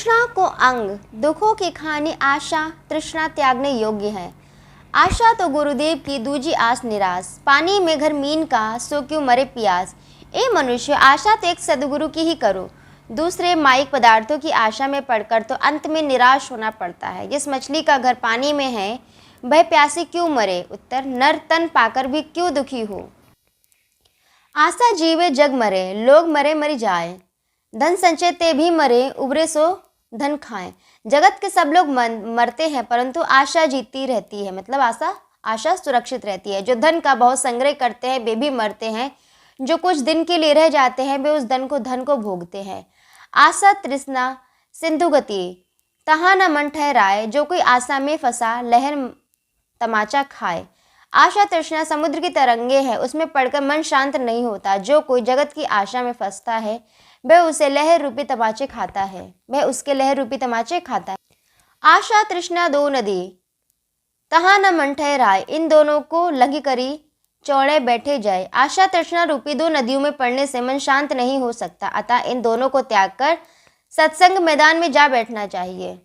तृष्णा को अंग दुखों की खानी आशा तृष्णा त्यागने योग्य है। आशा तो गुरुदेव की दूजी आस निराश, पानी में घर मीन का सो क्यों मरे प्यास। ए मनुष्य, आशा तो एक सदगुरु की ही करो, दूसरे माइक पदार्थों की आशा में पड़कर तो अंत में निराश होना पड़ता है। जिस मछली का घर पानी में है वह प्यासी क्यों मरे। उत्तर, नर तन पाकर भी क्यों दुखी हो। आशा जीवे जग मरे, लोग मरे मरी जाए, धन संचय ते भी मरे, उबरे सो धन खाएं। जगत के सब लोग मरते हैं परंतु आशा जीती रहती है, मतलब आशा सुरक्षित रहती है। जो धन का बहुत संग्रह करते हैं वे भी मरते हैं, जो कुछ दिन के लिए रह जाते हैं वे उस धन को भोगते हैं। आशा तृष्णा सिंधु गति, तहाँ न मन ठहराए, जो कोई आशा में फंसा लहर तमाचा खाए। आशा तृष्णा समुद्र की तरंगे है, उसमें पड़कर मन शांत नहीं होता। जो कोई जगत की आशा में फंसता है वह उसके लहर रूपी तमाचे खाता है। आशा तृष्णा दो नदी, तहाँ न मन ठहराए, इन दोनों को लगी करी चौड़े बैठे जाए। आशा तृष्णा रूपी दो नदियों में पड़ने से मन शांत नहीं हो सकता, अतः इन दोनों को त्याग कर सत्संग मैदान में जा बैठना चाहिए।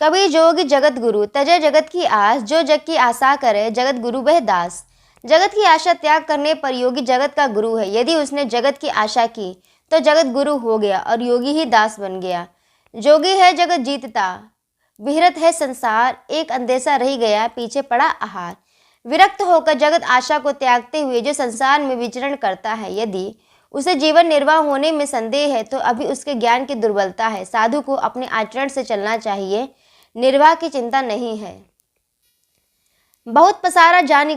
कभी जोगी जगत गुरु तजे जगत की आस, जो जग की आशा करे जगत गुरु वह दास। जगत की आशा त्याग करने पर योगी जगत का गुरु है। यदि उसने जगत की आशा की तो जगत गुरु हो गया और योगी ही दास बन गया। जोगी है जगत जीतता, विहरत है संसार, एक अंदेशा रह गया पीछे पड़ा आहार। विरक्त होकर जगत आशा को त्यागते हुए जो संसार में विचरण करता है, यदि उसे जीवन निर्वाह होने में संदेह है तो अभी उसके ज्ञान की दुर्बलता है। साधु को अपने आचरण से चलना चाहिए, निर्वाह की चिंता नहीं है। बहुत पसारा जनी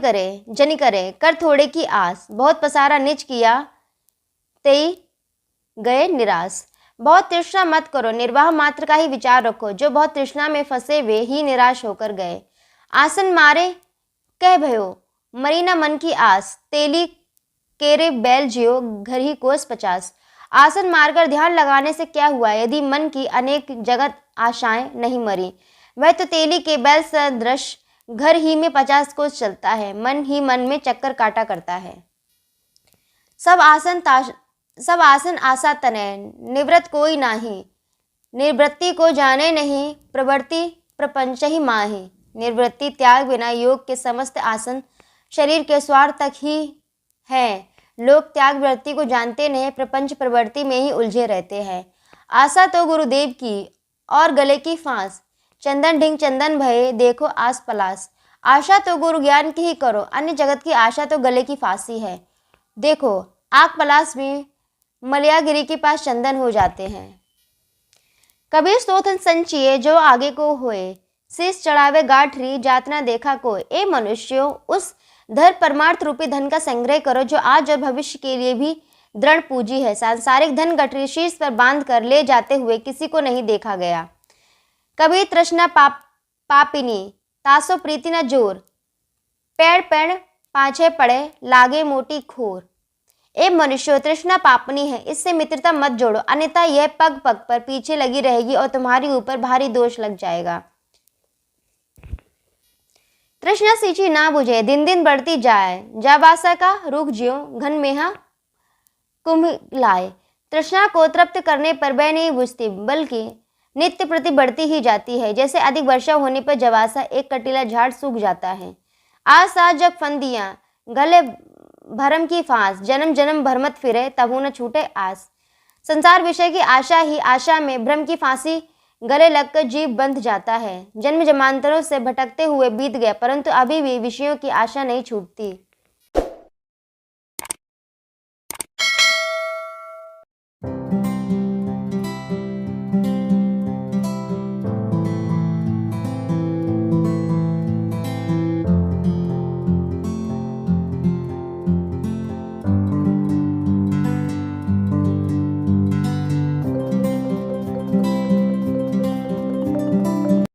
करे कर थोड़े की आस, बहुत पसारा निज किया तेई गए निराश। बहुत तृष्णा मत करो, निर्वाह मात्र का ही विचार रखो। जो बहुत तृष्णा में फंसे वे ही निराश होकर गए। आसन मारे कह भयो, मरी न मन की आस, तेली केरे बैल जियो घर ही कोस 50। आसन मारकर ध्यान लगाने से क्या हुआ, यदि मन की अनेक जगत आशाएं नहीं मरी। वह तो तेली के बैल सदृश घर ही में 50 कोस चलता है, मन ही मन में चक्कर काटा करता है। सब आसन आशा तनय, निवृत्त कोई नाही, निवृत्ति को जाने नहीं, प्रवृत्ति प्रपंच ही माही। निवृत्ति त्याग बिना योग के समस्त आसन शरीर के स्वार्थ तक ही हैं। लोग त्याग वृत्ति को जानते नहीं, प्रपंच प्रवृत्ति में ही उलझे रहते हैं। आशा तो गुरुदेव की और गले की फांस, चंदन ढिंग चंदन भये देखो आस पलास। आशा तो गुरु ज्ञान की ही करो, अन्य जगत की आशा तो गले की फांसी है। देखो आग पलास में मलयागिरी के पास चंदन हो जाते हैं। कबीर स्तोथन संचिए जो आगे को होए, शीश चढ़ावे गाठरी जातना देखा को। ए मनुष्यों, उस धर परमार्थ रूपी धन का संग्रह करो जो आज और भविष्य के लिए भी दृढ़ पूंजी है। सांसारिक धन गठरी शीश पर बांध कर ले जाते हुए किसी को नहीं देखा गया। कबीर तृष्णा पापिनी तासो प्रीति न जोर, पेड़ पेड़ पाछे पड़े लागे मोटी खोर। ए मनुष्य, तृष्णा पापनी है, इससे मित्रता मत जोड़ो, अन्यथा यह पग पग पर पीछे लगी रहेगी और तुम्हारे ऊपर भारी दोष लग जाएगा। तृष्णा सींची ना बुझे, दिन दिन बढ़ती जाए, जब आशा का रुख ज्यों घन मेहा कुंभ लाए। तृष्णा को तृप्त करने पर वह नहीं बुझती, बल्कि नित्य प्रति बढ़ती ही जाती है। जैसे अधिक वर्षा होने पर जवासा एक कटीला झाड़ सूख जाता है। आज साथ जब फंदियां गले भरम की फांस, जन्म जन्म भरमत फिरे तबु न छूटे आस। संसार विषय की आशा ही आशा में भ्रम की फांसी गले लगकर जीव बंध जाता है। जन्म जन्मांतरों से भटकते हुए बीत गया परंतु अभी भी विषयों की आशा नहीं छूटती।